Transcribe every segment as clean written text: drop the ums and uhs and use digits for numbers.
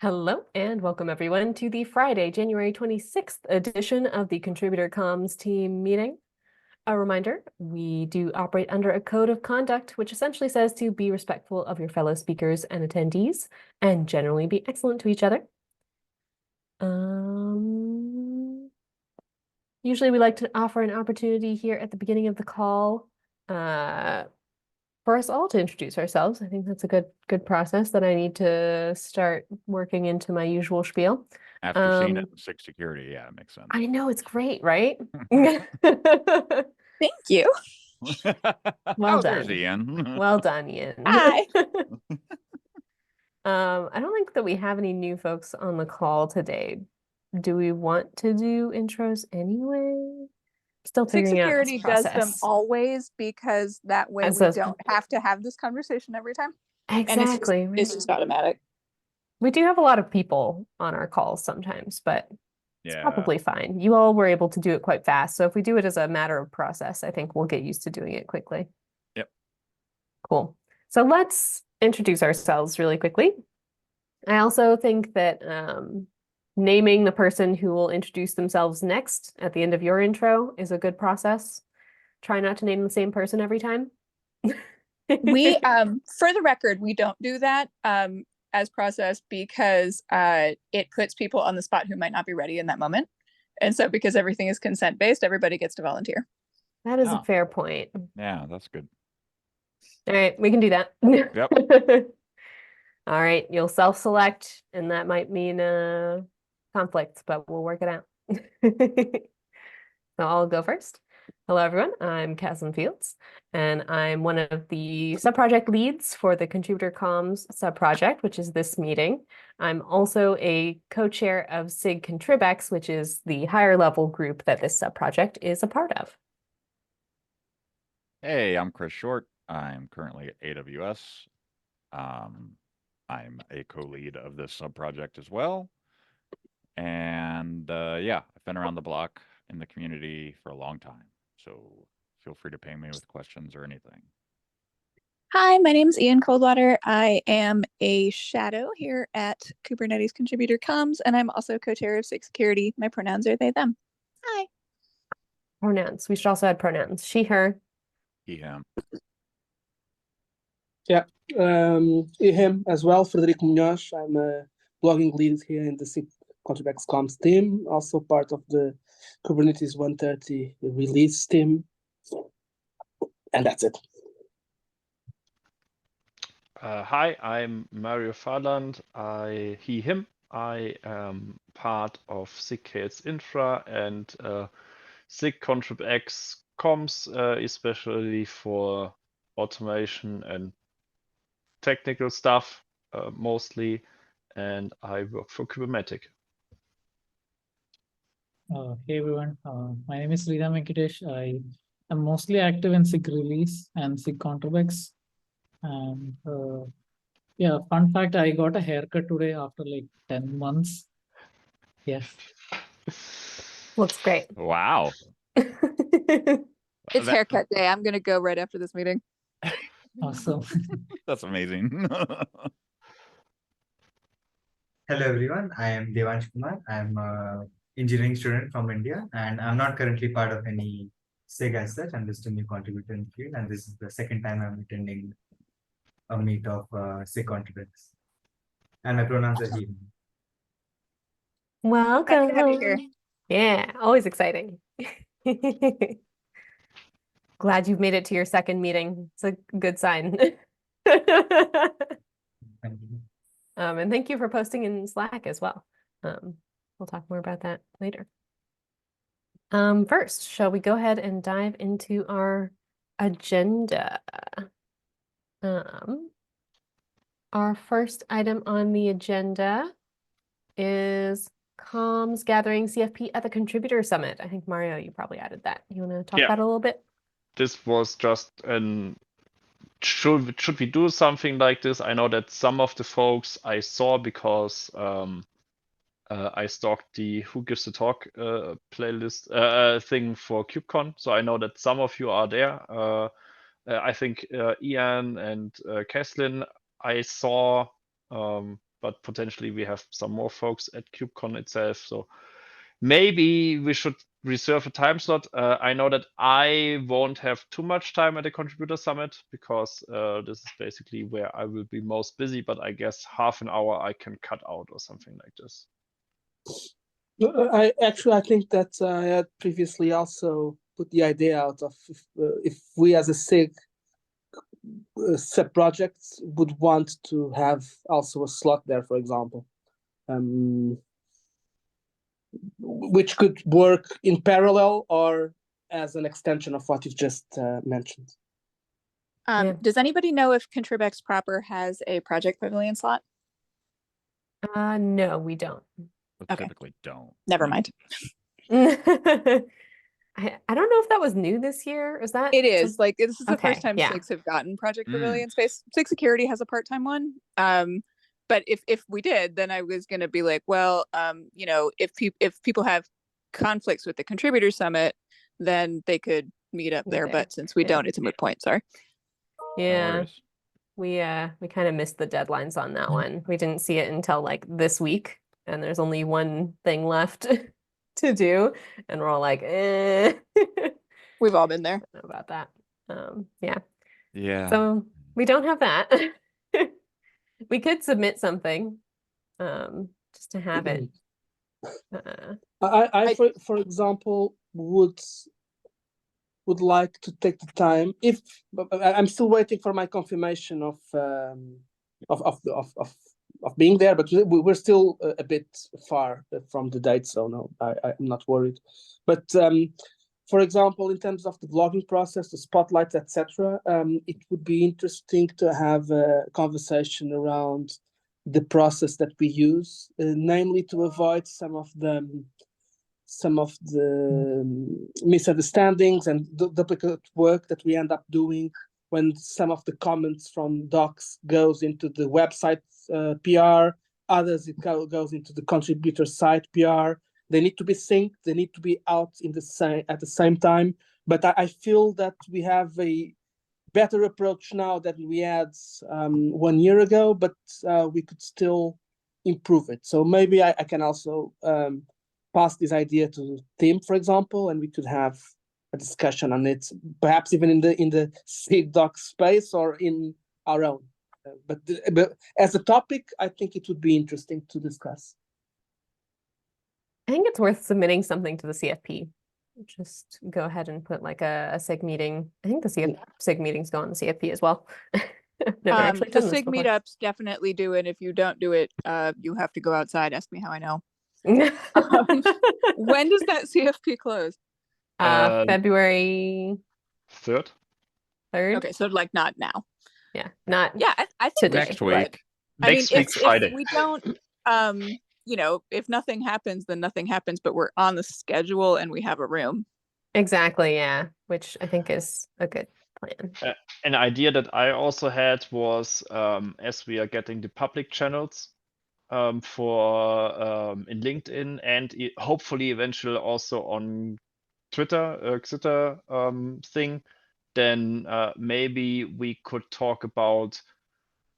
Hello and welcome everyone to the Friday, January 26th edition of the Contributor Comms team meeting. A reminder, we do operate under a code of conduct, which essentially says to be respectful of your fellow speakers and attendees and generally be excellent to each other. Usually we like to offer an opportunity here at the beginning of the call for us all to introduce ourselves. I think that's a good process that I need to start working into my usual spiel. After seeing it in SIG security, yeah, it makes sense. I know, it's great, right? Thank you. Well there's done. Ian. Well done, Ian. Hi. I don't think that we have any new folks on the call today. Do we want to do intros anyway? Still SIG figuring out this security does them process. always because that way As we a- don't have to have this conversation every time. Exactly. And it's just automatic. We do have a lot of people on our calls sometimes, but it's Yeah. probably fine. You all were able to do it quite fast. So if we do it as a matter of process, I think we'll get used to doing it quickly. Yep. Cool. So let's introduce ourselves really quickly. I also think that naming the person who will introduce themselves next at the end of your intro is a good process. Try not to name the same person every time. We, for the record, we don't do that as process because it puts people on the spot who might not be ready in that moment. And so because everything is consent-based, everybody gets to volunteer. That is a fair point. Yeah, that's good. All right, we can do that. Yep. All right, you'll self-select, and that might mean conflicts, but we'll work it out. So I'll go first. Hello, everyone. I'm Caslin Fields, and I'm one of the subproject leads for the Contributor Comms subproject, which is this meeting. I'm also a co-chair of SIG ContribEx, which is the higher level group that this subproject is a part of. Hey, I'm Chris Short. I'm currently at AWS. I'm a co-lead of this subproject as well. And yeah, I've been around the block in the community for a long time. So feel free to ping me with questions or anything. Hi, my name is Ian Coldwater. I am a shadow here at Kubernetes Contributor Comms, and I'm also co-chair of SIG Security. My pronouns are they, them. Hi. Pronouns. We should also add pronouns. She, her. He, him. Yeah, him as well, Frederico Munhoz. I'm a blogging lead here in the SIG ContribEx Comms team, also part of the Kubernetes 130 release team. And that's it. Hi, I'm Mario Farland. He, him. I am part of SIG KS Infra and SIG ContribEx Comms, especially for automation and technical stuff mostly, and I work for Kubernetes. Hey everyone, my name is Sridhar Venkatesh. I am mostly active in SIG release and SIG ContribEx. And yeah, fun fact, I got a haircut today after like 10 months. Yes. Looks great. Wow. It's haircut day. I'm going to go right after this meeting. Awesome. That's amazing. Hello everyone, I am Devansh Kumar. I'm an engineering student from India and I'm not currently part of any SIG as such. I'm just a new contributor in the field and this is the second time I'm attending a meet of SIG ContribEx. And my pronouns are he. Welcome. Happy to have you here. Yeah, always exciting. Glad you've made it to your second meeting. It's a good sign. Thank you. And thank you for posting in Slack as well. We'll talk more about that later. First, shall we go ahead and dive into our agenda? Our first item on the agenda is comms gathering CFP at the Contributor Summit. I think, Mario, you probably added that. You want to talk about it a little bit? This was just an should we do something like this? I know that some of the folks I saw because I stalked the Who Gives the Talk playlist thing for KubeCon. So I know that some of you are there. I think Ian and Keslin I saw, but potentially we have some more folks at KubeCon itself. So maybe we should reserve a time slot. I know that I won't have too much time at the Contributor Summit because this is basically where I will be most busy, but I guess half an hour I can cut out or something like this. I think that I had previously also put the idea out of if we as a SIG sub-projects would want to have also a slot there, for example, which could work in parallel or as an extension of what you've just mentioned. Does anybody know if ContribEx proper has a project pavilion slot? No, we don't. But Okay. typically don't. Never mind. I don't know if that was new this year. Is that It is like this is the Okay, first time yeah. SIGs have gotten project Mm. pavilion space. SIG Security has a part-time one. But if we did, then I was going to be like, well, you know, if people have conflicts with the Contributor Summit, then they could meet up Meet there. there, But since we yeah. don't, it's a moot point. Sorry. No Yeah, worries. we kind of missed the deadlines on that one. We didn't see it until like this week, and there's only one thing left to do, and we're all like, eh. We've all been there. Don't know about that. Yeah. Yeah. So we don't have that. We could submit something, just to have it. For example, would like to take the time. If I'm still waiting for my confirmation of being there, but we're still a bit far from the date, so no, I'm not worried. But for example, in terms of the vlogging process, the spotlights, etc., it would be interesting to have a conversation around the process that we use, namely to avoid some of the misunderstandings and duplicate work that we end up doing when some of the comments from docs goes into the website PR, others it goes into the contributor site PR. They need to be synced. They need to be out at the same time. But I feel that we have a better approach now than we had 1 year ago, but we could still improve it. So maybe I can also pass this idea to Tim, for example, and we could have a discussion on it, perhaps even in the SIG doc space or in our own. But as a topic, I think it would be interesting to discuss. I think it's worth submitting something to the CFP. Just go ahead and put like a SIG meeting. I think the SIG meetings go on the CFP as well. I've never actually The done this SIG before. meetups definitely do it. If you don't do it, you have to go outside. Ask me how I know. When does that CFP close? February 3rd. 3rd. Okay, so like not now. Yeah, not Yeah, I think today. Next week. I mean, Next week, Friday. if we don't, you know, if nothing happens, then nothing happens. But we're on the schedule and we have a room. Exactly, yeah, which I think is a good plan. An idea that I also had was, as we are getting the public channels for in LinkedIn and hopefully eventually also on Twitter thing, then maybe we could talk about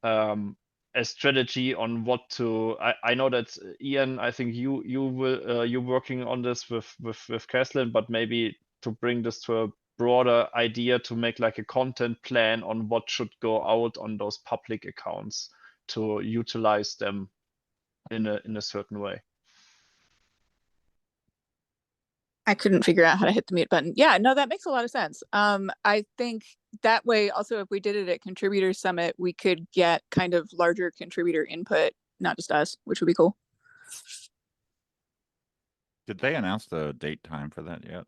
a strategy on what to. I know that Ian, I think you're working on this with Keslin, but maybe to bring this to a broader idea to make like a content plan on what should go out on those public accounts to utilize them in a certain way. I couldn't figure out how to hit the mute button. Yeah, no, that makes a lot of sense. I think that way also, if we did it at Contributor Summit, we could get kind of larger contributor input, not just us, which would be cool. Did they announce the date time for that yet?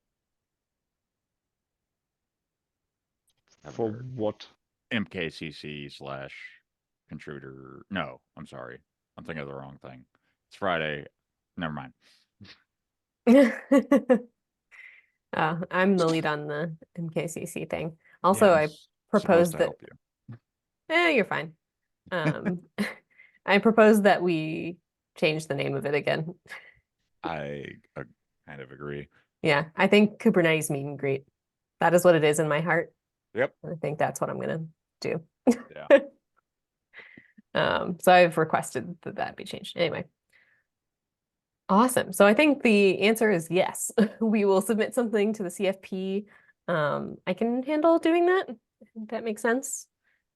For what? MKCC/contributor. No, I'm sorry. I'm thinking of the wrong thing. It's Friday. Never mind. I'm the lead on the MKCC thing. Also, Yeah, I I'm proposed supposed to that. help you. You're fine. I proposed that we change the name of it again. I kind of agree. Yeah, I think Kubernetes meet and greet. That is what it is in my heart. Yep. I think that's what I'm gonna do. Yeah. So I've requested that that be changed. Anyway. Awesome. So I think the answer is yes. We will submit something to the CFP. I can handle doing that, if that makes sense.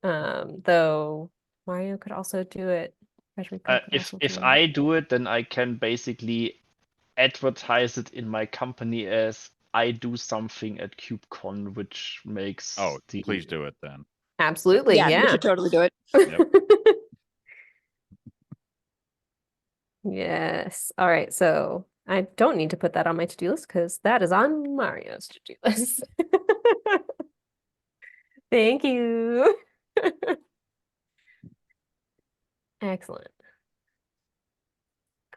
Though Mario could also do it. Federico could If also do it. I do it, then I can basically advertise it in my company as I do something at KubeCon, which makes Oh, the please do it then. Absolutely, Yeah, you yeah. should totally do it. Yep. Yes. All right. So I don't need to put that on my to-do list because that is on Mario's to-do list. Thank you. Excellent.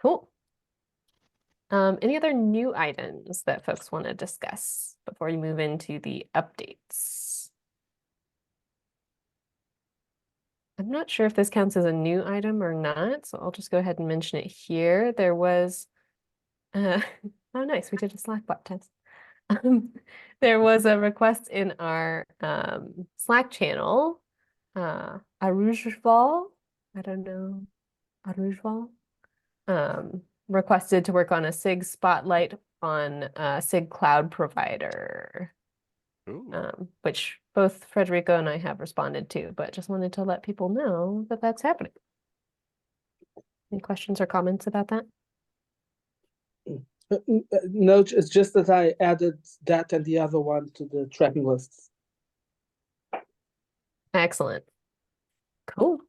Cool. Any other new items that folks want to discuss before we move into the updates? I'm not sure if this counts as a new item or not, so I'll just go ahead and mention it here. There was, oh nice, we did a Slack bot test. There was a request in our Slack channel, Arujval, I don't know, Arujval, requested to work on a SIG spotlight on SIG cloud provider, Ooh. which both Frederico and I have responded to, but just wanted to let people know that that's happening. Any questions or comments about that? No, it's just that I added that and the other one to the tracking lists. Excellent. Cool.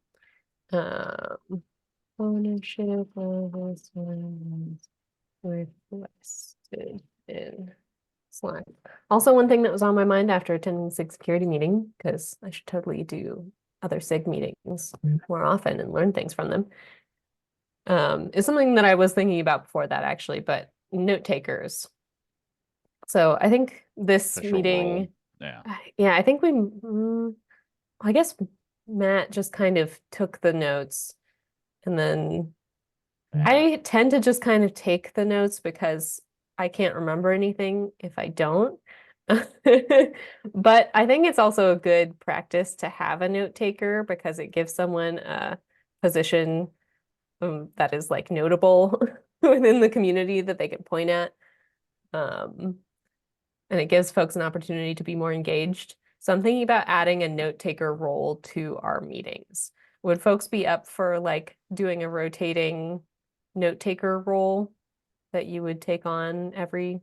Ownership of this one requested in Slack. Also, one thing that was on my mind after attending the SIG security meeting, because I should totally do other SIG meetings more often and learn things from them, is something that I was thinking about before that actually, but note takers. So I think this Official meeting, role. Yeah. yeah, I think I guess Matt just kind of took the notes and then I tend to just kind of take the notes because I can't remember anything if I don't. But I think it's also a good practice to have a note taker because it gives someone a position that is like notable within the community that they can point at. And it gives folks an opportunity to be more engaged. So I'm thinking about adding a note taker role to our meetings. Would folks be up for like doing a rotating note taker role that you would take on every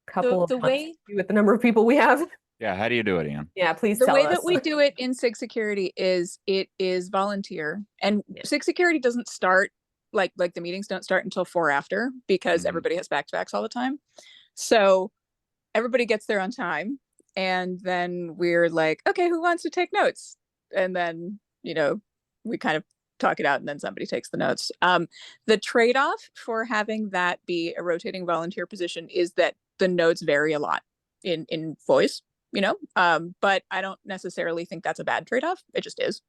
couple of The months way with the number of people we have? Yeah, how do you do it, Ian? Yeah, please the tell way us. that we do it in SIG security is it is volunteer, and Yeah. SIG security doesn't start like the meetings don't start until 4 after because Mhm. everybody has back-to-backs all the time. So everybody gets there on time, and then we're like, okay, who wants to take notes? And then we kind of talk it out, and then somebody takes the notes. The trade-off for having that be a rotating volunteer position is that the notes vary a lot in voice, but I don't necessarily think that's a bad trade-off. It just is,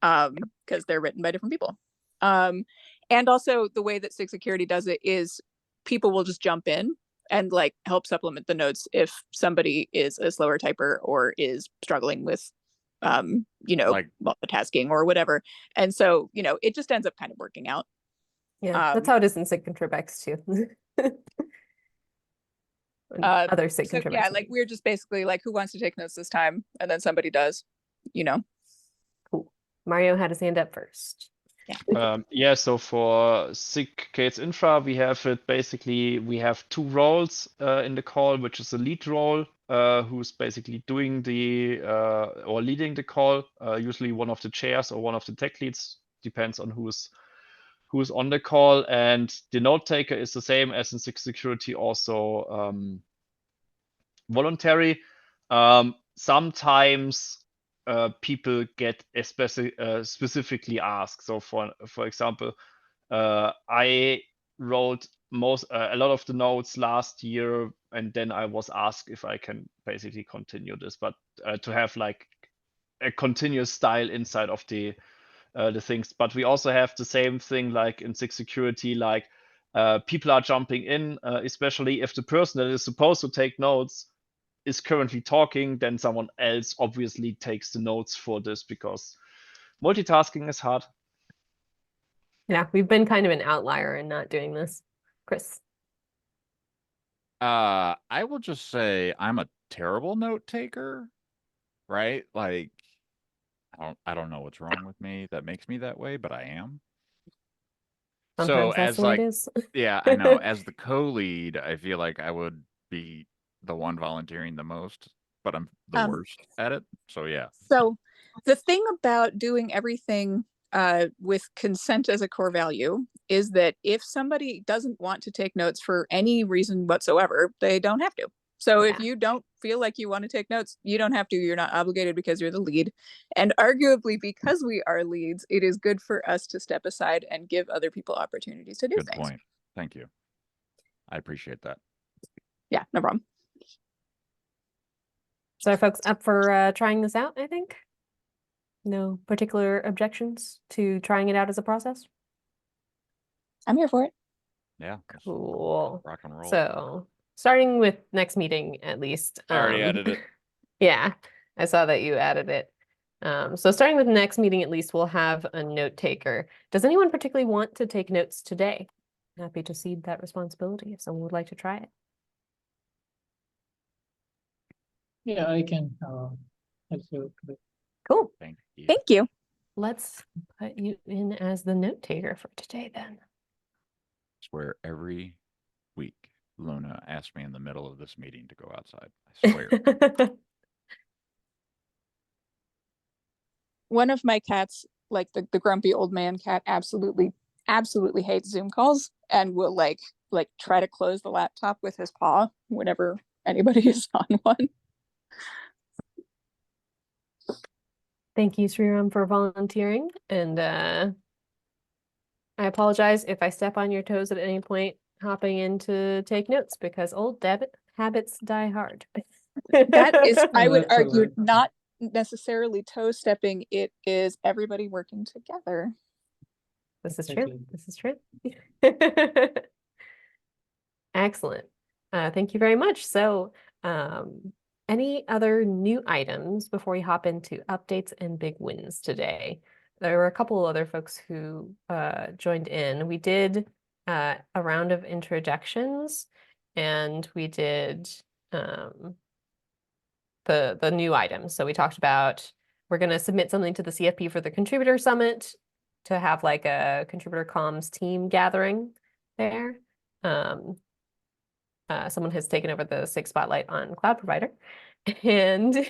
because they're written by different people. And also the way that SIG security does it is people will just jump in and like help supplement the notes if somebody is a slower typer or is struggling with Like- multitasking or whatever. And so it just ends up kind of working out. Yeah, that's how it is in SIG ContribEx too. And other SIG So ContribEx yeah, like meetings. we're just basically like, who wants to take notes this time? And then somebody does. Cool. Mario had his hand up first. Yeah, so for SIG Gates Infra, we have we have 2 roles in the call, which is a lead role, who's basically doing or leading the call, usually one of the chairs or one of the tech leads, depends on who's on the call. And the note taker is the same as in SIG security, also voluntary. Sometimes people get specifically asked. So for example, I wrote a lot of the notes last year, and then I was asked if I can basically continue this, but to have like a continuous style inside of the things. But we also have the same thing like in SIG security, like people are jumping in, especially if the person that is supposed to take notes is currently talking, then someone else obviously takes the notes for this, because multitasking is hard. Yeah, we've been kind of an outlier in not doing this. Chris. I will just say I'm a terrible note taker, right? Like, I don't know what's wrong with me that makes me that way, but I am. So Sometimes that's as the way it like, is. yeah, I know. As the co-lead, I feel like I would be the one volunteering the most, but I'm the worst at it. So yeah. So the thing about doing everything with consent as a core value is that if somebody doesn't want to take notes for any reason whatsoever, they don't have to. So if Yeah. you don't feel like you want to take notes, you don't have to. You're not obligated because you're the lead. And arguably, because we are leads, it is good for us to step aside and give other people opportunities to do Good things. point. Thank you. I appreciate that. Yeah, no problem. So are folks up for trying this out, I think? No particular objections to trying it out as a process? I'm here for it. Yeah. Cool. Rock and roll. So starting with next meeting, at least. I already added it. Yeah, I saw that you added it. So starting with next meeting, at least we'll have a note taker. Does anyone particularly want to take notes today? Happy to cede that responsibility if someone would like to try it. Yeah, I can help you with it. Cool. Thank you. Thank you. Let's put you in as the note taker for today then. Swear every week Luna asks me in the middle of this meeting to go outside. I swear. One of my cats, like the grumpy old man cat, absolutely hates Zoom calls and will like try to close the laptop with his paw whenever anybody is on one. Thank you, Sriram, for volunteering. And I apologize if I step on your toes at any point hopping in to take notes because old habits die hard. That is, I would That's all argue, right. not necessarily toe stepping. It is everybody working together. This is true. Exactly. This is true. Excellent. Thank you very much. So, any other new items before we hop into updates and big wins today? There were a couple other folks who joined in. We did a round of introductions, and we did the new items. So we talked about we're going to submit something to the CFP for the contributor summit to have like a contributor comms team gathering there. Someone has taken over the SIG spotlight on cloud provider. And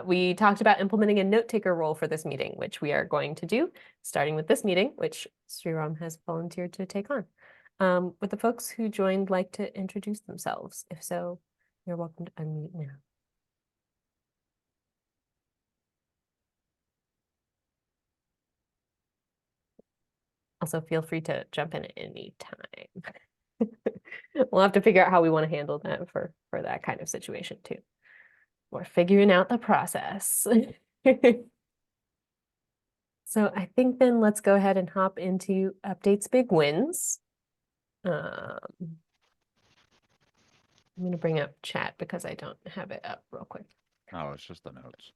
we talked about implementing a note taker role for this meeting, which we are going to do starting with this meeting, which Sriram has volunteered to take on. Would the folks who joined like to introduce themselves? If so, you're welcome to unmute now. Also, feel free to jump in at any time. We'll have to figure out how we want to handle that for that kind of situation too. We're figuring out the process. So I think then let's go ahead and hop into updates, big wins. I'm going to bring up chat because I don't have it up real quick. Oh, it's just the notes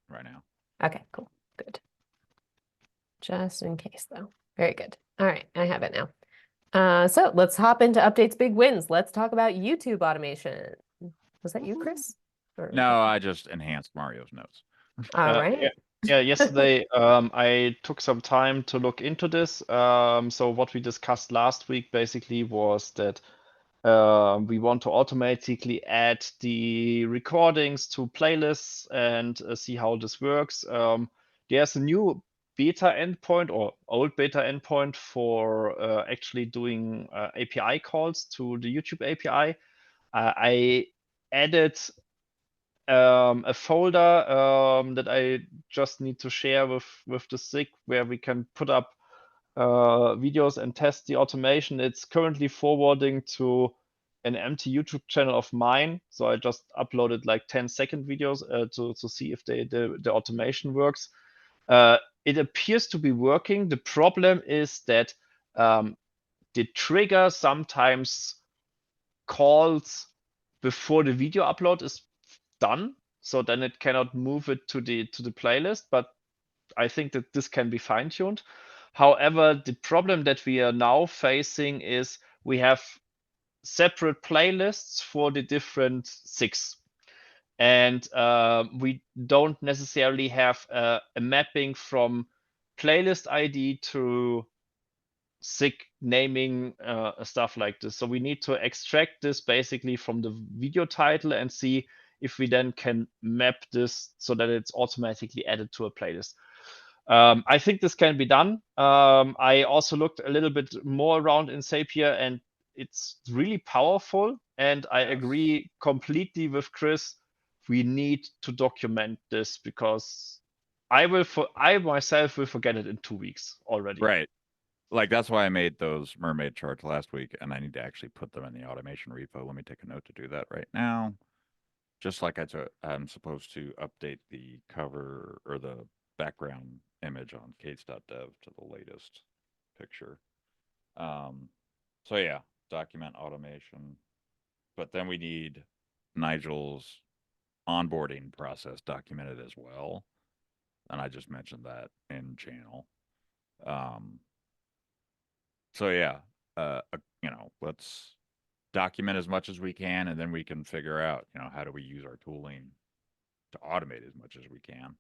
right now. Okay, cool. Good. Just in case though. Very good. All right, I have it now. So let's hop into updates, big wins. Let's talk about YouTube automation. Was that you, Chris? Or... No, I just enhanced Mario's notes. All right. Yeah, yesterday I took some time to look into this. So what we discussed last week basically was that we want to automatically add the recordings to playlists and see how this works. There's a new beta endpoint or old beta endpoint for actually doing API calls to the YouTube API. I added a folder that I just need to share with the SIG where we can put up videos and test the automation. It's currently forwarding to an empty YouTube channel of mine. So I just uploaded like 10-second videos to see if the automation works. It appears to be working. The problem is that the trigger sometimes calls before the video upload is done, so then it cannot move it to the playlist. But I think that this can be fine-tuned. However, the problem that we are now facing is we have separate playlists for the different SIGs. And we don't necessarily have a mapping from playlist ID to SIG naming, stuff like this. So we need to extract this basically from the video title and see if we then can map this so that it's automatically added to a playlist. I think this can be done. I also looked a little bit more around in Zapier, and it's really powerful. And I agree completely with Chris. We need to document this because I myself will forget it in 2 weeks already. Right. Like that's why I made those mermaid charts last week, and I need to actually put them in the automation repo. Let me take a note to do that right now. Just like I'm supposed to update the cover or the background image on case.dev to the latest picture. So yeah, document automation. But then we need Nigel's onboarding process documented as well. And I just mentioned that in channel. So yeah, let's document as much as we can, and then we can figure out, how do we use our tooling to automate as much as we can.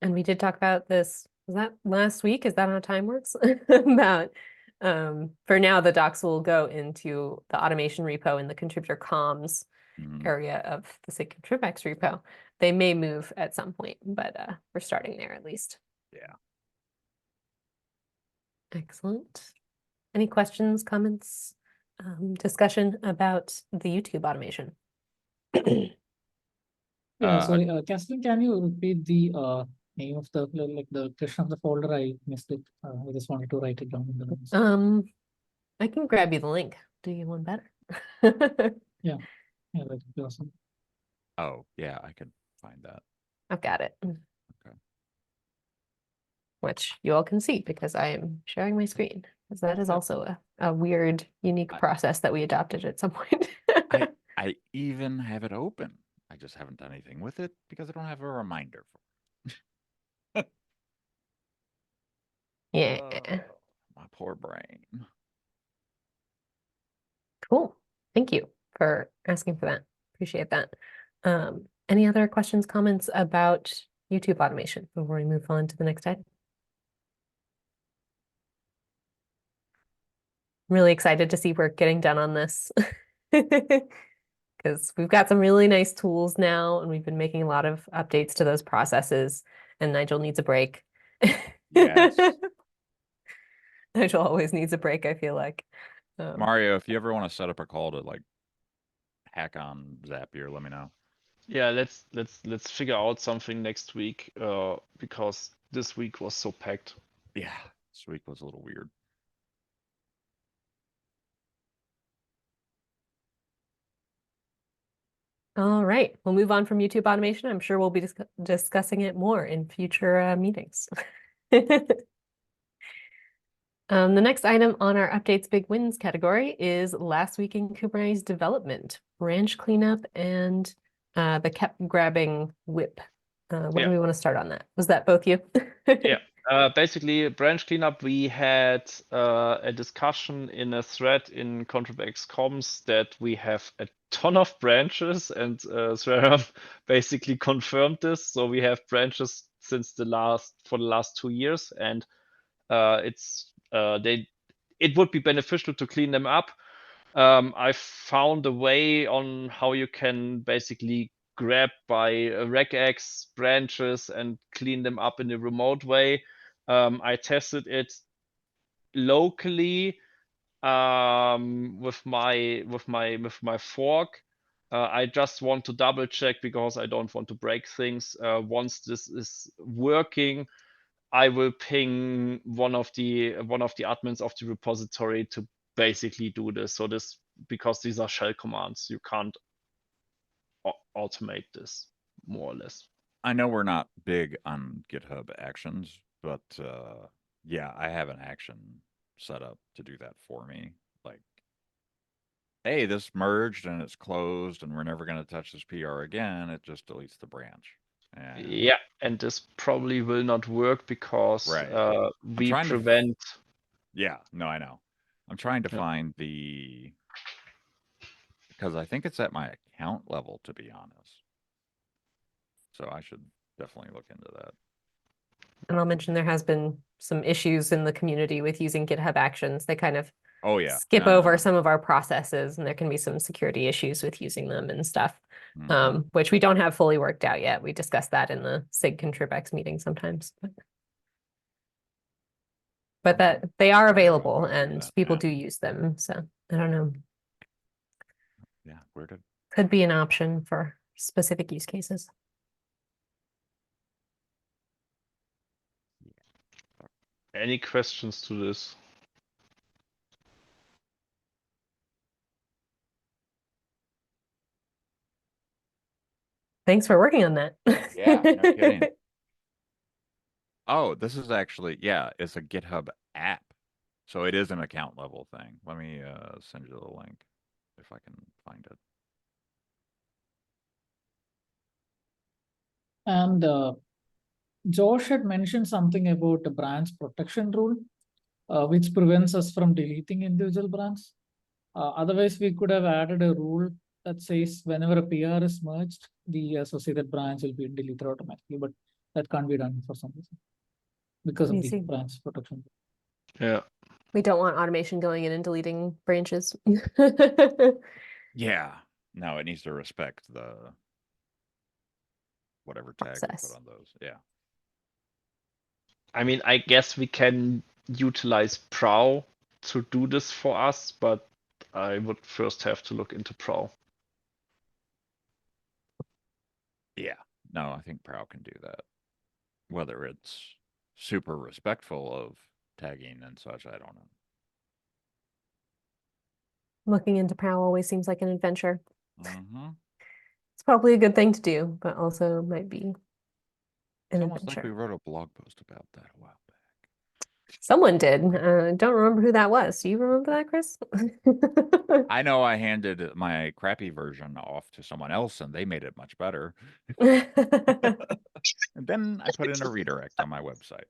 And we did talk about this, was that last week? Is that how time works? About for now, the docs will go into the automation repo in the contributor comms area of the SIG ContribEx repo. They may move at some point, but we're starting there at least. Yeah. Excellent. Any questions, comments, discussion about the YouTube automation? Yeah, sorry, Kathleen, can you repeat the name of the the question of the folder? I missed it. I just wanted to write it down in the notes. I can grab you the link. Do you want better? Yeah, that would be awesome. Oh, yeah, I can find that. I've got it. Okay. Which you all can see because I am sharing my screen. Because that is also a weird, unique process that we adopted at some point. I even have it open. I just haven't done anything with it because I don't have a reminder for it. Yeah. My poor brain. Cool. Thank you for asking for that. Appreciate that. Any other questions, comments about YouTube automation before we move on to the next item? Really excited to see work getting done on this. Because we've got some really nice tools now, and we've been making a lot of updates to those processes, and Nigel needs a break. Yes. Nigel always needs a break, I feel like. Mario, if you ever want to set up a call to hack on Zapier, let me know. Yeah, let's figure out something next week, because this week was so packed. Yeah, this week was a little weird. All right, we'll move on from YouTube automation. I'm sure we'll be discussing it more in future meetings. The next item on our updates big wins category is last week in Kubernetes development, branch cleanup, and the kept grabbing whip. When do we want to start on that? Was that both you? Yeah. Basically, branch cleanup, we had a discussion in a thread in ContribEx comms that we have a ton of branches, and Sreram basically confirmed this. So we have branches for the last 2 years, and it would be beneficial to clean them up. I found a way on how you can basically grab by regex branches and clean them up in a remote way. I tested it locally with my fork. I just want to double check because I don't want to break things. Once this is working, I will ping one of the admins of the repository to basically do this. So because these are shell commands, you can't automate this more or less. I know we're not big on GitHub Actions, but yeah, I have an action set up to do that for me. hey, this merged and it's closed and we're never going to touch this PR again. It just deletes the branch. And Yeah, and this probably will not work because Right. we trying to- prevent. yeah, no, I know. I'm trying to Yeah. find because I think it's at my account level, to be honest. So I should definitely look into that. And I'll mention there has been some issues in the community with using GitHub Actions. They kind of Oh yeah. skip No, no, over no. some of our processes, and there can be some security issues with using them and stuff, Mhm. which we don't have fully worked out yet. We discussed that in the SIG ContribEx meeting sometimes. But that they are Sorry, I'll available go through and that, people yeah. do use them. So I don't know. Yeah, where did Could be an option for specific use cases. Any questions to this? Thanks for working on that. Yeah, no kidding. Oh, this is actually, yeah, it's a GitHub app. So it is an account level thing. Let me send you the link if I can find it. And Josh had mentioned something about the branch protection rule, which prevents us from deleting individual branches. Otherwise, we could have added a rule that says whenever a PR is merged, the associated branch will be deleted automatically, but that can't be done for some reason because of I the see. branch protection. Yeah. We don't want automation going in and deleting branches. Yeah. No, it needs to respect the whatever tag we Process. put on those. Yeah. I mean, I guess we can utilize Prow to do this for us, but I would first have to look into Prow. Yeah. No, I think Prow can do that. Whether it's super respectful of tagging and such, I don't know. Looking into Prowl always seems like an adventure. Mm-hmm. It's probably a good thing to do, but also might be an It's almost adventure. like we wrote a blog post about that a while back. Someone did. Don't remember who that was. Do you remember that, Chris? I know I handed my crappy version off to someone else and they made it much better. And then I put in a redirect on my website.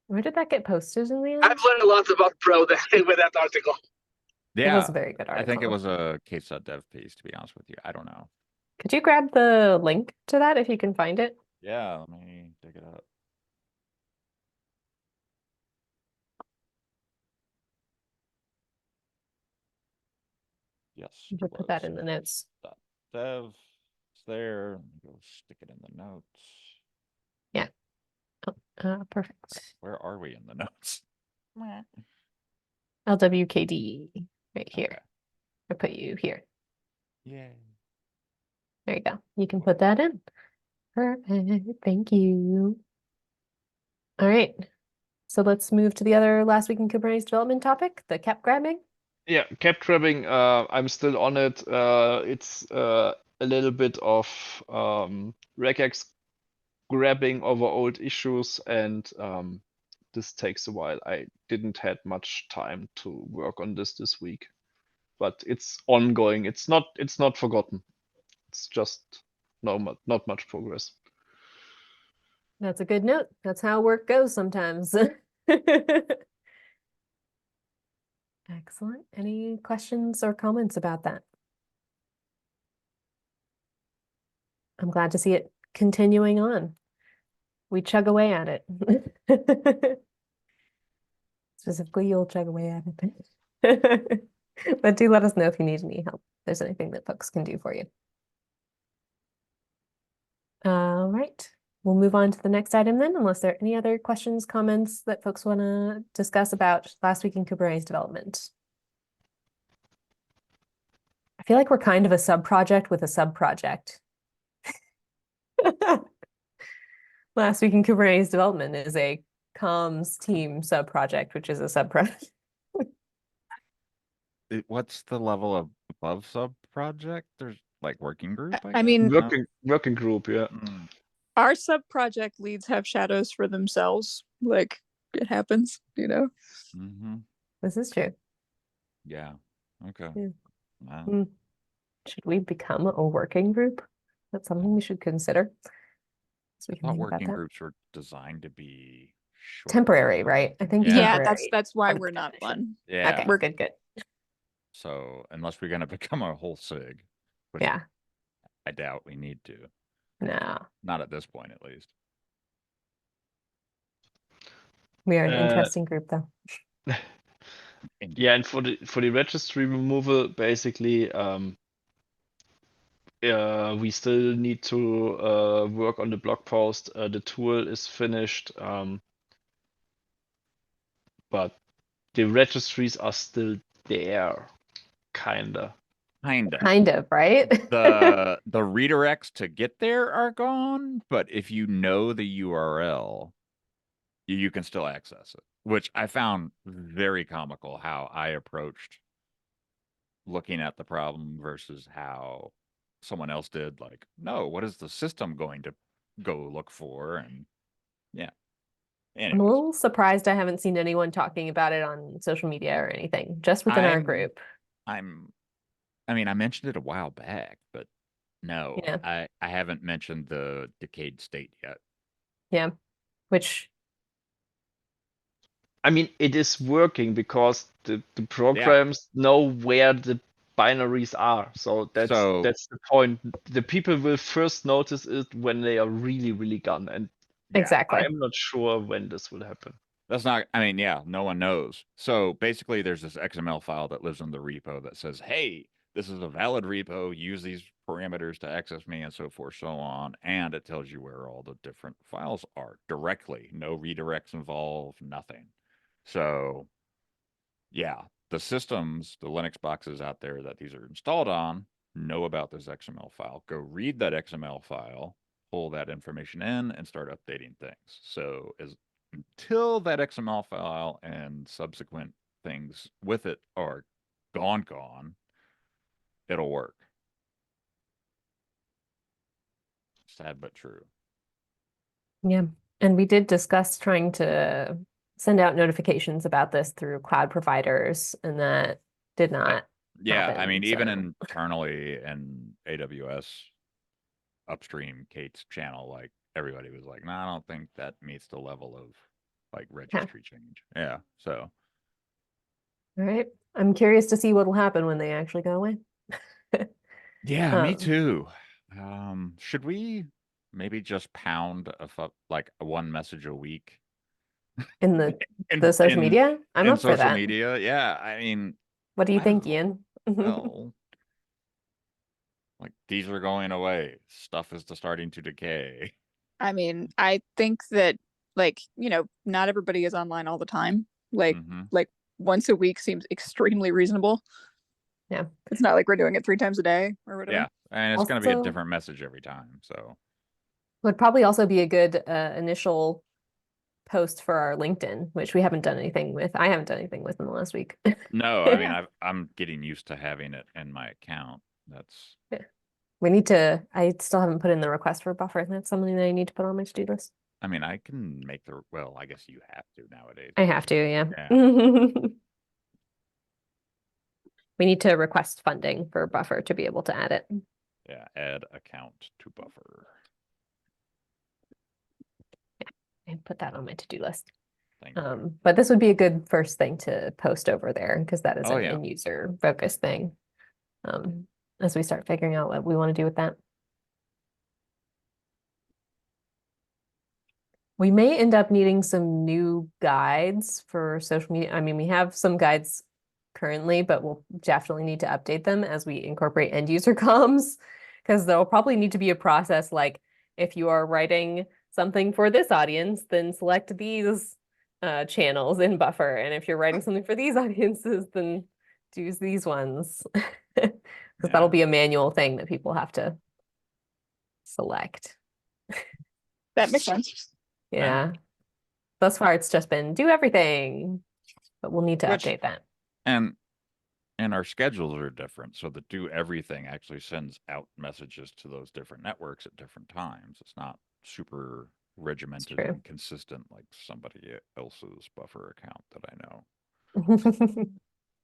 Where did that get posted in the end? I've learned a lot about Pro with that article. Yeah, It was a very good article. I think it was a case.dev piece, to be honest with you. I don't know. Could you grab the link to that if you can find it? Yeah, let me dig it up. Yes. You could put that in the notes. .dev. It's there. Let me go stick it in the notes. Yeah. Perfect. Where are we in the notes? LWKD right here. Okay. I put you here. Yay. There you go. You can put that in. Perfect. Thank you. All right. So let's move to the other last week in Kubernetes development topic, the cap grabbing. Yeah, cap grabbing, I'm still on it. It's a little bit of regex grabbing over old issues, and this takes a while. I didn't had much time to work on this week, but it's ongoing. It's not forgotten. It's just not much progress. That's a good note. That's how work goes sometimes. Excellent. Any questions or comments about that? I'm glad to see it continuing on. We chug away at it. Specifically, you'll chug away at it. But do let us know if you need any help. If there's anything that folks can do for you. All right. We'll move on to the next item then, unless there are any other questions, comments that folks want to discuss about last week in Kubernetes development. I feel like we're kind of a sub-project with a sub-project. Last week in Kubernetes development is a comms team sub-project, which is a sub-project. What's the level of above sub project? There's like working group. I mean, guess? Working group, yeah. Mm. our sub-project leads have shadows for themselves. Like, it happens, you know? Mm-hmm. This is true. Yeah. Okay. Yeah. Wow. Hmm. Should we become a working group? That's something we should consider. So we I can thought think about working that. groups were designed to be short. Temporary, right? I think Yeah. Yeah, temporary. that's why part of we're the not definition. one. Yeah. Okay, we're good. Good. So unless we're gonna become a whole SIG, which Yeah. I doubt we need to. No, Not at this point, at least. we are an Uh, interesting group, though. Indeed. Yeah, and for the registry removal, basically, we still need to work on the blog post. The tool is finished, but the registries are still there, kinda. Kinda. Kind of, right? The redirects to get there are gone, but if you know the URL, you can still access it, which I found very comical how I approached looking at the problem versus how someone else did. Like, no, what is the system going to go look for? And yeah. I'm a Anyways, little surprised I haven't seen anyone talking about it on social media or anything, just within our I'm- group. I mean, I mentioned it a while back, but no, Yeah. I haven't mentioned the decayed state yet. Yeah. Which, I mean, it is working because the programs know where the binaries are. So that's the point. The people will first notice it when they are really, really gone. And Yeah, exactly. I'm not sure when this will happen. That's not, I mean, yeah, no one knows. So basically, there's this XML file that lives in the repo that says, hey, this is a valid repo, use these parameters to access me, and so forth, so on. And it tells you where all the different files are directly. No redirects involved, nothing. So, yeah, the systems, the Linux boxes out there that these are installed on, know about this XML file. Go read that XML file, pull that information in, and start updating things. So, until that XML file and subsequent things with it are gone, it'll work. Sad but true. Yeah. And we did discuss trying to send out notifications about this through cloud providers, and that did not Yeah, I happen, mean, even so. internally in AWS upstream Kate's channel, like everybody was like, no, I don't think that meets the level of like registry change. Yeah. So All right. I'm curious to see what will happen when they actually go away. yeah, me Um, too. Should we maybe just pound like one message a week in the in social media? I'm in up for social that. media? Yeah, I mean, What do you I think, don't know. Ian? Well, like these are going away. Stuff is starting to decay. I mean, I think that like, not everybody is online all the time. Like Mhm. once a week seems extremely reasonable. Yeah. It's not like we're doing it 3 times a day or whatever. Yeah, and it's going to be a Also- different message every time. So Would probably also be a good initial post for our LinkedIn, which we haven't done anything with. I haven't done anything with in the last week. no, I mean, I'm getting used to having it in my account. That's We need to, I still haven't put in the request for buffer. That's something that I need to put on my to-do list. I mean, I can make well, I guess you have to nowadays. I have to, yeah. Yeah. We need to request funding for buffer to be able to add it. Yeah, add account to buffer. And put that on my to-do list. Thank you. But this would be a good first thing to post over there because that is Oh, an yeah. end user focused thing. As we start figuring out what we want to do with that. We may end up needing some new guides for social media. I mean, we have some guides currently, but we'll definitely need to update them as we incorporate end user comms, because there'll probably need to be a process like if you are writing something for this audience, then select these channels in buffer. And if you're writing something for these audiences, then choose these ones. Because that'll Yeah. be a manual thing that people have to select. That makes sense. Yeah. Thus far, it's just been do everything, but we'll need to Which- update that. And our schedules are different, so the do everything actually sends out messages to those different networks at different times. It's not super regimented true. and consistent like somebody else's buffer account that I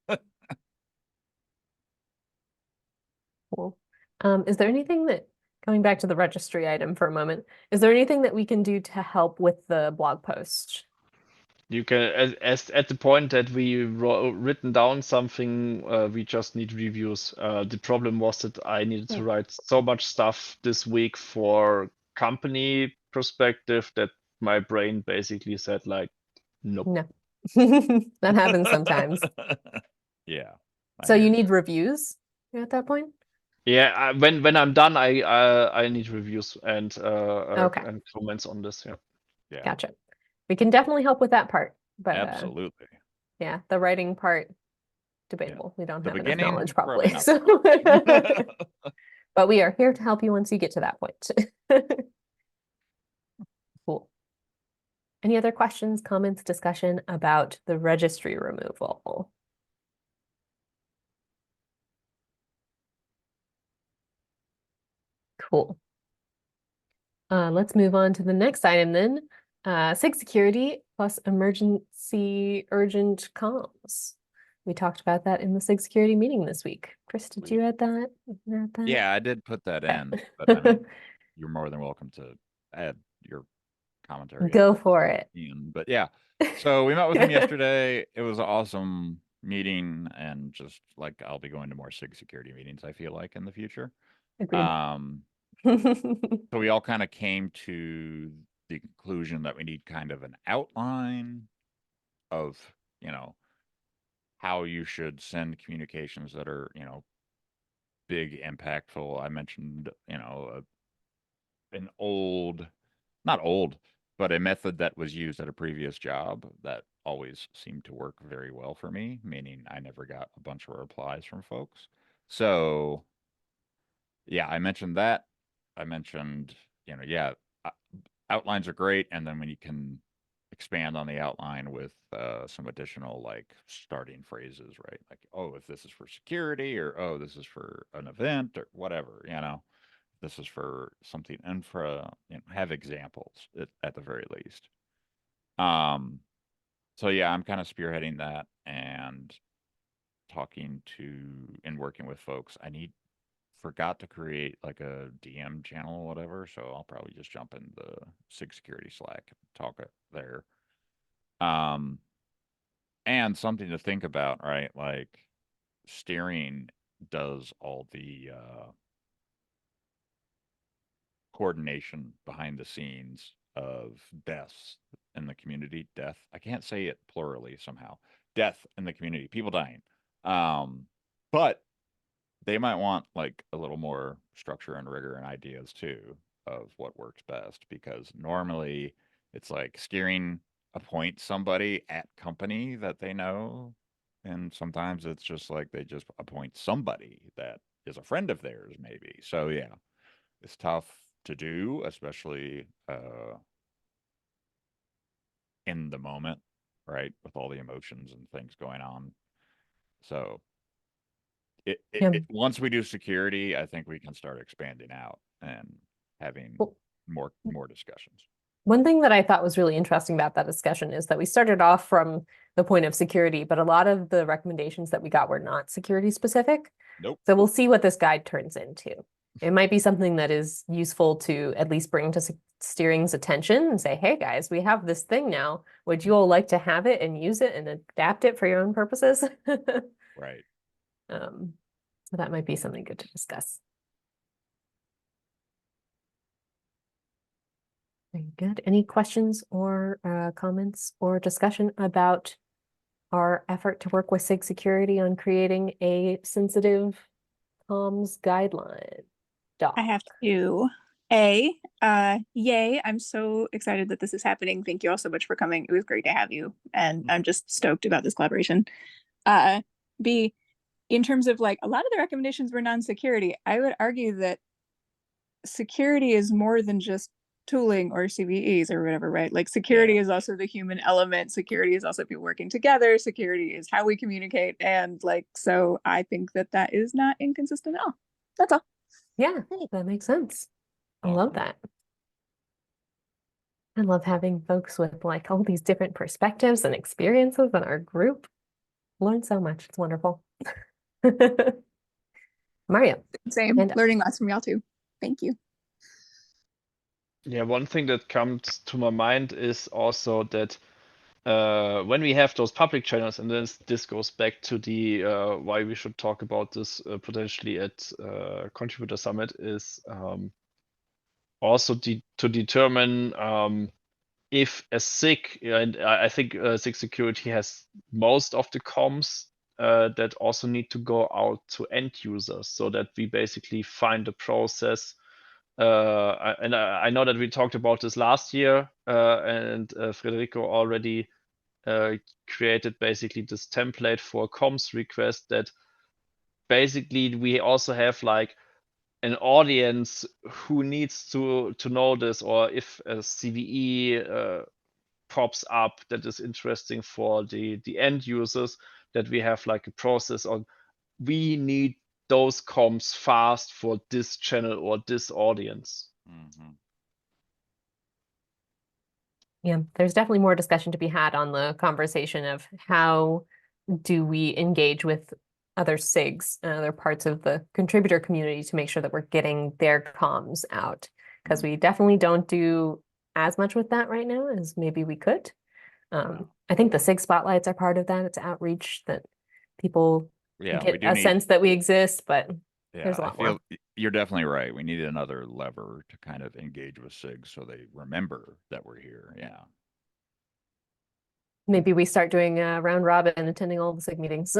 know. Is there anything that, going back to the registry item for a moment, is there anything that we can do to help with the blog post? You can, as at the point that we written down something, we just need reviews. The problem was that I needed to write so much stuff this week for company perspective that my brain basically said like, nope. No. That happens sometimes. Yeah. I So hear you need reviews at that point? Yeah, when I'm done, I need reviews and Okay. and comments on this. Yeah. Yeah. Gotcha. We can definitely help with that part, but Absolutely. yeah, the writing part, debatable. We don't The have enough beginning, knowledge probably probably. not So but we are here to help you once you get to that point. Cool. Any other questions, comments, discussion about the registry removal? Cool. Let's move on to the next item then. SIG security plus emergency urgent comms. We talked about that in the SIG security meeting this week. Chris, did you add that? Yeah, I did put that Okay. in, but I mean, you're more than welcome to add your commentary. Go for it. But yeah, so we met with him yesterday. It was an awesome meeting, and just like I'll be going to more SIG security meetings, I feel like, in the future. Agreed. So we all kind of came to the conclusion that we need kind of an outline of, you know, how you should send communications that are, you know, big, impactful. I mentioned, you know, an old, not old, but a method that was used at a previous job that always seemed to work very well for me, meaning I never got a bunch of replies from folks. So, yeah, I mentioned that. I mentioned, you know, yeah, outlines are great. And then when you can expand on the outline with some additional like starting phrases, right? Like, oh, if this is for security, or oh, this is for an event, or whatever, you know, this is for something infra, you know, have examples at the very least. So yeah, I'm kind of spearheading that and talking to and working with folks. Forgot to create like a DM channel or whatever, so I'll probably just jump in the SIG security Slack and talk it there. And something to think about, right? Like steering does all the coordination behind the scenes of deaths in the community. Death, I can't say it plurally somehow. Death in the community, people dying. But they might want like a little more structure and rigor and ideas too of what works best, because normally it's like steering appoint somebody at company that they know, and sometimes it's just like they just appoint somebody that is a friend of theirs maybe. So yeah, it's tough to do, especially in the moment, right, with all the emotions and things going on. So once we do security, I think we can start expanding out and having more discussions. One thing that I thought was really interesting about that discussion is that we started off from the point of security, but a lot of the recommendations that we got were not security specific. Nope. So we'll see what this guide turns into. It might be something that is useful to at least bring to steering's attention and say, hey guys, we have this thing now. Would you all like to have it and use it and adapt it for your own purposes? Right. So that might be something good to discuss. Very good. Any questions or comments or discussion about our effort to work with SIG security on creating a sensitive comms guideline? Doc. I have to yay, I'm so excited that this is happening. Thank you all so much for coming. It was great to have you, and I'm just stoked about this collaboration. B, in terms of like a lot of the recommendations were non-security, I would argue that security is more than just tooling or CVEs or whatever, right? Like security is also the human element. Security is also people working together. Security is how we communicate. And like, so I think that that is not inconsistent at all. That's all. Yeah, that makes sense. I love that. I love having folks with like all these different perspectives and experiences in our group. Learn so much. It's wonderful. Mario. Same. And- Learning lots from y'all too. Thank you. Yeah, one thing that comes to my mind is also that when we have those public channels, and this goes back to the why we should talk about this potentially at Contributor Summit, is also to determine if a SIG, and I think SIG security has most of the comms that also need to go out to end users, so that we basically find a process. And I know that we talked about this last year, and Federico already created basically this template for a comms request that basically we also have like an audience who needs to know this, or if a CVE pops up that is interesting for the end users, that we have like a process on, we need those comms fast for this channel or this audience. Mhm. Yeah, there's definitely more discussion to be had on the conversation of how do we engage with other SIGs and other parts of the contributor community to make sure that we're getting their comms out. Because we definitely don't do as much with that right now as maybe we could. I think the SIG spotlights are part of that. It's outreach that people Yeah, get we do a need. sense that we exist, but Yeah, there's a I lot more. feel you're definitely right. We need another lever to kind of engage with SIG so they remember that we're here. Yeah. Maybe we start doing a round robin and attending all the SIG meetings.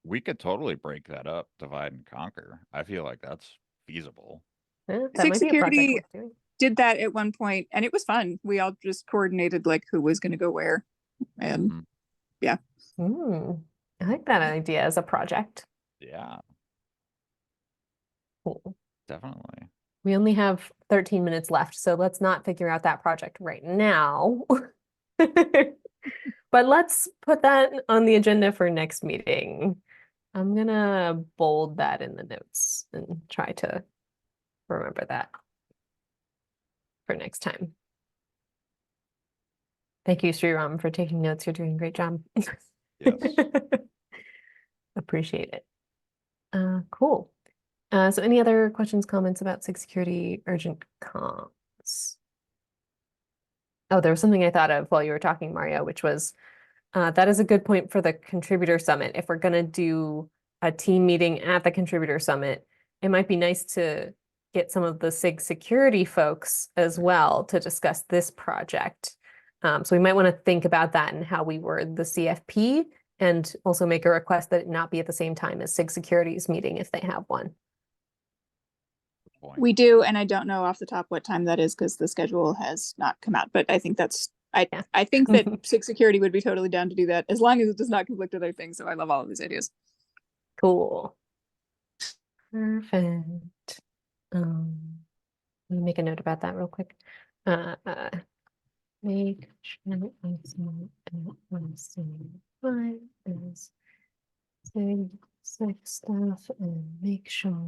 We could totally break that up, divide and conquer. I feel like that's feasible. Yeah, that SIG might be a project security worth doing. did that at one point, and it was fun. We all just coordinated like who was going to go where, and Mhm. I like that idea as a project. Yeah, Cool. definitely. We only have 13 minutes left, so let's not figure out that project right now. But let's put that on the agenda for next meeting. I'm gonna bold that in the notes and try to remember that for next time. Thank you, Sriram, for taking notes. You're doing a great job. Yes. Appreciate it. Cool. So any other questions, comments about SIG security urgent comms? Oh, there was something I thought of while you were talking, Mario, which was that is a good point for the contributor summit. If we're gonna do a team meeting at the contributor summit, it might be nice to get some of the SIG security folks as well to discuss this project. So we might want to think about that and how we word the CFP, and also make a request that it not be at the same time as SIG security's meeting if they have one. Point. we do. And I don't know off the top what time that is because the schedule has not come out. But I think that's Yeah. I think that SIG security would be totally down to do that as long as it does not conflict with other things. So I love all of these ideas. Cool. Perfect. Let me make a note about that real quick. Make sure I see what is SIG stuff and make sure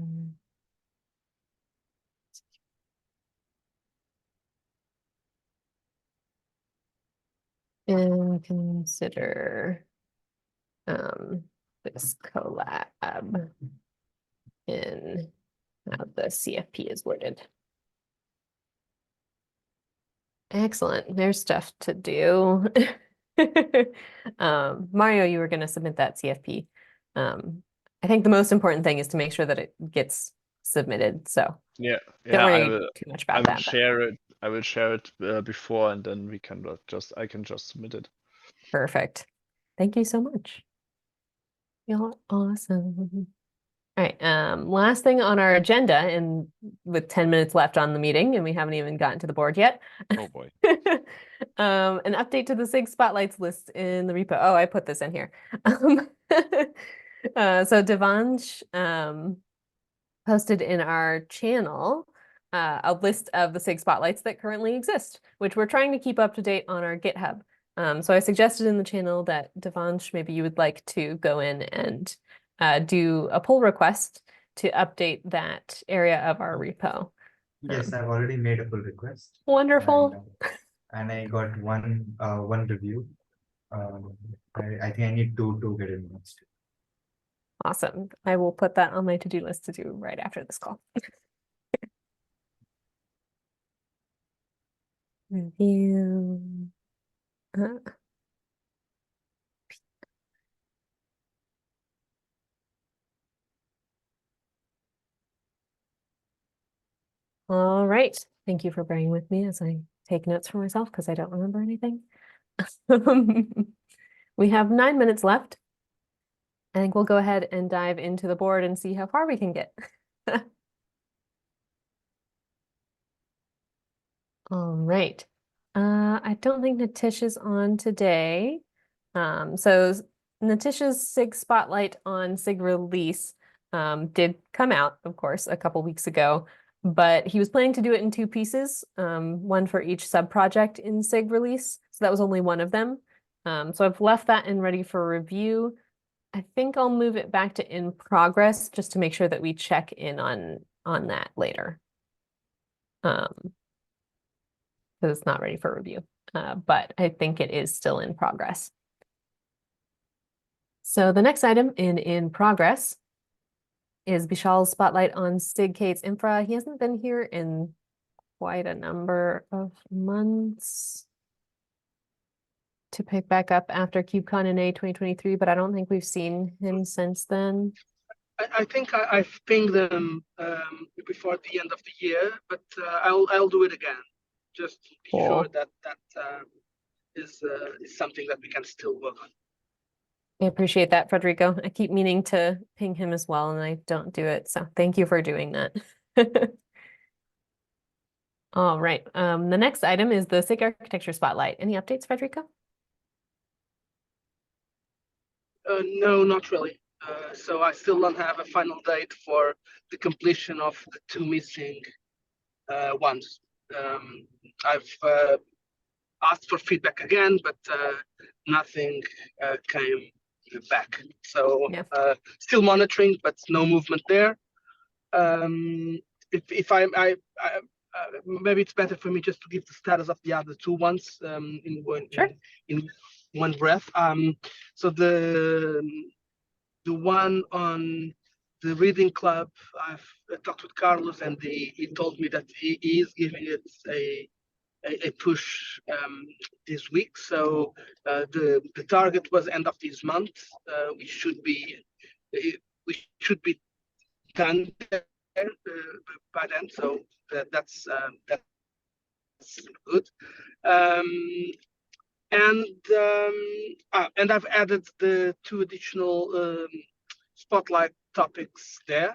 and consider this collab in how the CFP is worded. Excellent. There's stuff to do. Mario, you were going to submit that CFP. I think the most important thing is to make sure that it gets submitted. So Yeah, don't I worry will. too much I about will that. but- share it. I will share it before, and then we can I can just submit it. Perfect. Thank you so much. You're awesome. All right, last thing on our agenda, and with 10 minutes left on the meeting, and we haven't even gotten to the board yet. Oh boy. An update to the SIG spotlights list in the repo. Oh, I put this in here. So Devansh posted in our channel a list of the SIG spotlights that currently exist, which we're trying to keep up to date on our GitHub. So I suggested in the channel that Devansh, maybe you would like to go in and do a pull request to update that area of our repo. Yes, I've already made a pull request. Wonderful. And I got one review. I think I need two to get in next. Awesome. I will put that on my to-do list to do right after this call. Review. All right. Thank you for bearing with me as I take notes for myself because I don't remember anything. We have 9 minutes left. I think we'll go ahead and dive into the board and see how far we can get. All right. I don't think Natish is on today. So Natish's SIG spotlight on SIG release did come out, of course, a couple weeks ago, but he was planning to do it in 2 pieces, one for each sub-project in SIG release. So that was only one of them. So I've left that and ready for review. I think I'll move it back to in progress just to make sure that we check in on that later. Because it's not ready for review, but I think it is still in progress. So the next item in progress is Bishal's spotlight on SIG Kate's infra. He hasn't been here in quite a number of months to pick back up after KubeCon in A 2023, but I don't think we've seen him since then. I think I've pinged them before the end of the year, but I'll do it again, just to be sure that is something that we can still work on. I appreciate that, Federico. I keep meaning to ping him as well, and I don't do it. So thank you for doing that. All right. The next item is the SIG architecture spotlight. Any updates, Federico? No, not really. So I still don't have a final date for the completion of the 2 missing ones. I've asked for feedback again, but nothing came back. So still monitoring, but no movement there. If maybe it's better for me just to give the status of the other 2 ones in one breath. So the one on the reading club, I've talked with Carlos, and he told me that he is giving it a push this week. So the target was end of this month. We should be done there, by then. So that's good. And I've added the 2 additional spotlight topics there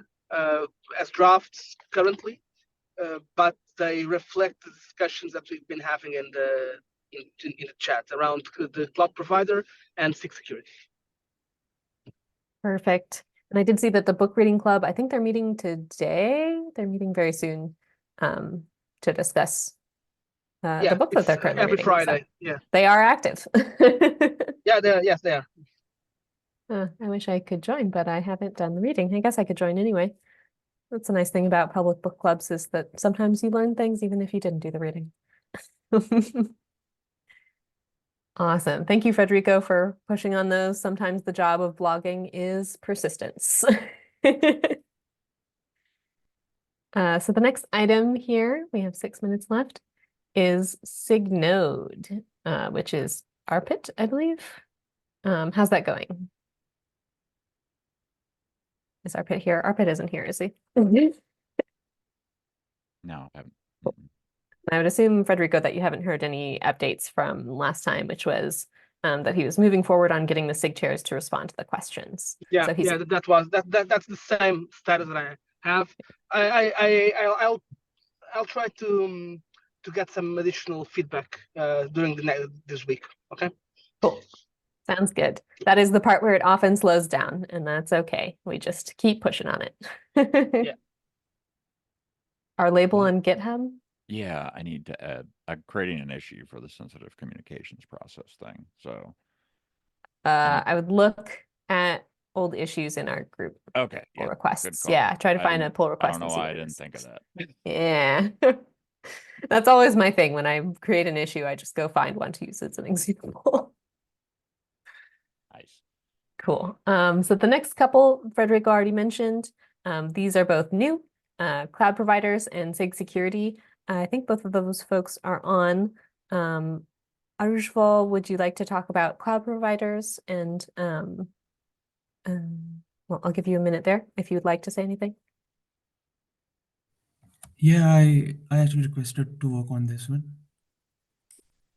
as drafts currently, but they reflect the discussions that we've been having in the chat around the cloud provider and SIG security. Perfect. And I did see that the book reading club, I think they're meeting today. They're meeting very soon to discuss the book that they're currently every reading. Friday. So they are active. Yeah, yes, they are. I wish I could join, but I haven't done the reading. I guess I could join anyway. That's a nice thing about public book clubs is that sometimes you learn things even if you didn't do the reading. Awesome. Thank you, Federico, for pushing on those. Sometimes the job of blogging is persistence. So the next item here, we have 6 minutes left, is SIG Node, which is Arpit, I believe. How's that going? Is Arpit here? Arpit isn't here, is he? No, I haven't. I would assume, Federico, that you haven't heard any updates from last time, which was that he was moving forward on getting the SIG chairs to respond to the questions. Yeah, so that's the same status that I have. I'll try to get some additional feedback during this week. Okay. Cool. Sounds good. That is the part where it often slows down, and that's okay. We just keep pushing on it. Yeah. Our label on GitHub. Yeah, I need to add. I'm creating an issue for the sensitive communications process thing. So I would look at old issues in our group. Okay. Pull Yeah. requests. Yeah. Try to find a pull I request. don't know and see why what I it didn't is. think of that. Yeah. That's always my thing. When I create an issue, I just go find one to use as an example. Nice. Cool. So the next couple Frederick already mentioned, these are both new, cloud providers and SIG security. I think both of those folks are on. Arujval, would you like to talk about cloud providers? And well, I'll give you a minute there if you'd like to say anything. Yeah, I actually requested to work on this one.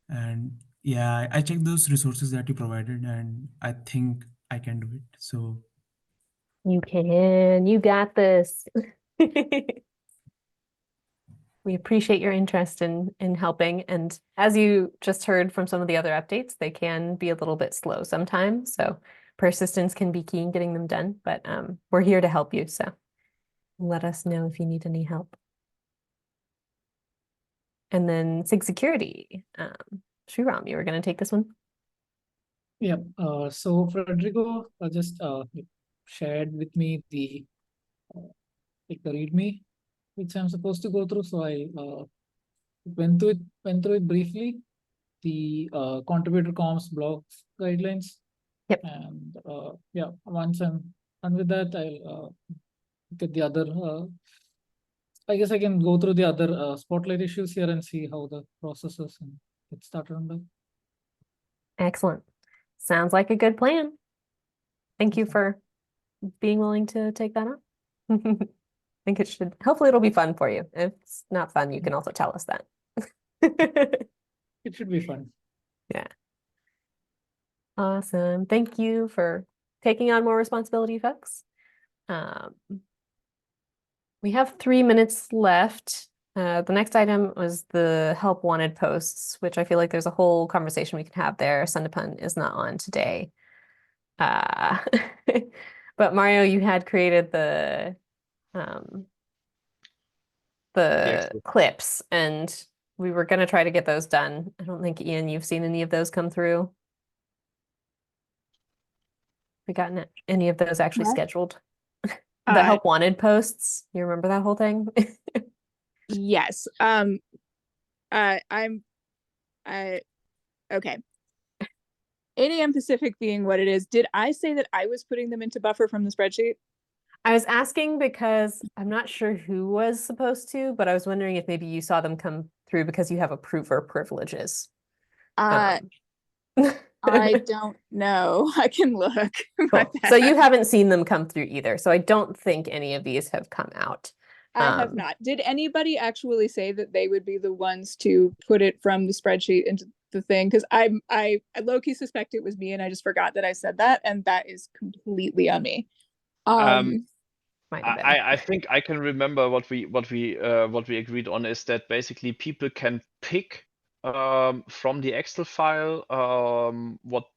And yeah, I checked those resources that you provided, and I think I can do it. So You can, you got this. We appreciate your interest in helping. And as you just heard from some of the other updates, they can be a little bit slow sometimes. So persistence can be key in getting them done, but we're here to help you. So let us know if you need any help. And then SIG security. Sriram, you were going to take this one? Yeah, so Federico just shared with me the like the README, which I'm supposed to go through. So I went through it briefly. The contributor comms blog guidelines. Yep. And yeah, once I'm done with that, I'll get the other. I guess I can go through the other spotlight issues here and see how the process is and get started on that. Excellent. Sounds like a good plan. Thank you Awesome. for being willing to take that on. I think it should, hopefully it'll be fun for you. If it's not fun, you can also tell us that. It should be fun. Yeah. Awesome. Thank you for taking on more responsibility, folks. We have 3 minutes left. The next item was the help wanted posts, which I feel like there's a whole conversation we can have there. Sundapan is not on today. But Mario, you had created the clips, and we were going to try to get those done. I don't think, Ian, you've seen any of those come through. We gotten any of those actually scheduled? The help wanted posts. You remember that whole thing? Yes. Okay. 8 a.m. Pacific being what it is, did I say that I was putting them into buffer from the spreadsheet? I was asking because I'm not sure who was supposed to, but I was wondering if maybe you saw them come through because you have approver privileges. I don't know. I can look. Cool. So you haven't seen them come through either. So I don't think any of these have come out. I have not. Did anybody actually say that they would be the ones to put it from the spreadsheet into the thing? Because I low-key suspect it was me, and I just forgot that I said that, and that is completely on me. I think I can remember what we agreed on is that basically people can pick from the Excel file what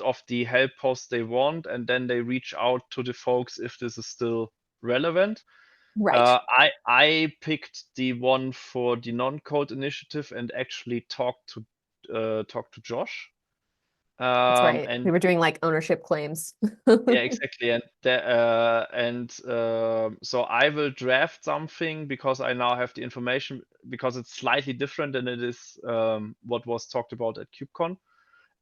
of the help posts they want, and then they reach out to the folks if this is still relevant. Right. I picked the one for the non-code initiative and actually talked to Josh. That's right. And We were doing like ownership claims. yeah, exactly. And so I will draft something because I now have the information, because it's slightly different than it is what was talked about at KubeCon.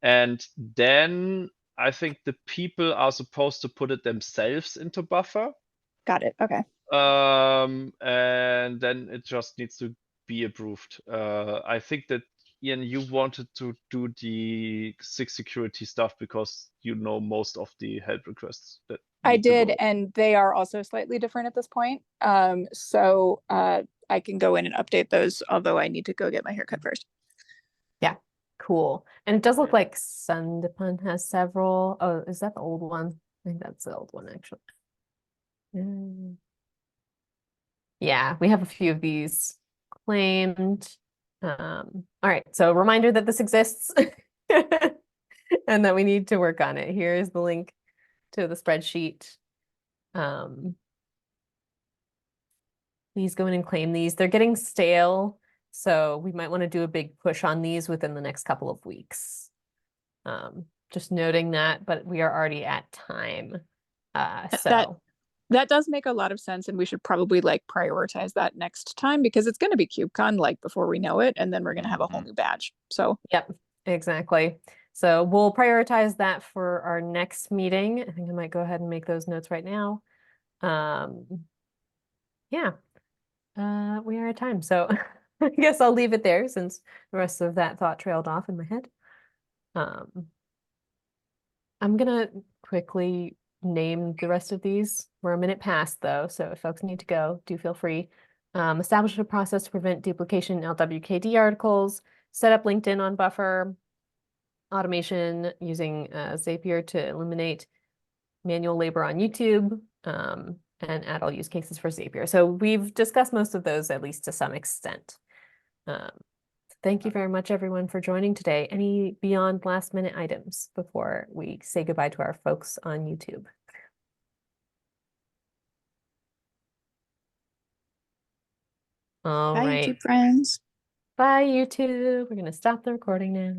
And then I think the people are supposed to put it themselves into buffer. Got it. Okay. And then it just needs to be approved. I think that Ian, you wanted to do the SIG security stuff because you know most of the help requests that I need to did, go. and they are also slightly different at this point. So I can go in and update those, although I need to go get my haircut first. Yeah, cool. And it does look like Sundapan has several. Oh, is that the old one? I think that's the old one, actually. Yeah, we have a few of these claimed. All right, so reminder that this exists and that we need to work on it. Here's the link to the spreadsheet. Please go in and claim these. They're getting stale, so we might want to do a big push on these within the next couple of weeks. Just noting that, but we are already at time. That does make a lot of sense, and we should probably like prioritize that next time because it's going to be KubeCon like before we know it, and then we're going to have a whole new badge. So yep, exactly. So we'll prioritize that for our next meeting. I think I might go ahead and make those notes right now. Yeah, we are at time. So I guess I'll leave it there since the rest of that thought trailed off in my head. I'm gonna quickly name the rest of these. We're a minute past though, so if folks need to go, do feel free. Establish a process to prevent duplication in LWKD articles, set up LinkedIn on Buffer, automation using Zapier to eliminate manual labor on YouTube, and add all use cases for Zapier. So we've discussed most of those, at least to some extent. Thank you very much, everyone, for joining today. Any beyond last minute items before we say goodbye to our folks on YouTube? All Bye, right. YouTube friends. Bye, YouTube. We're going to stop the recording now.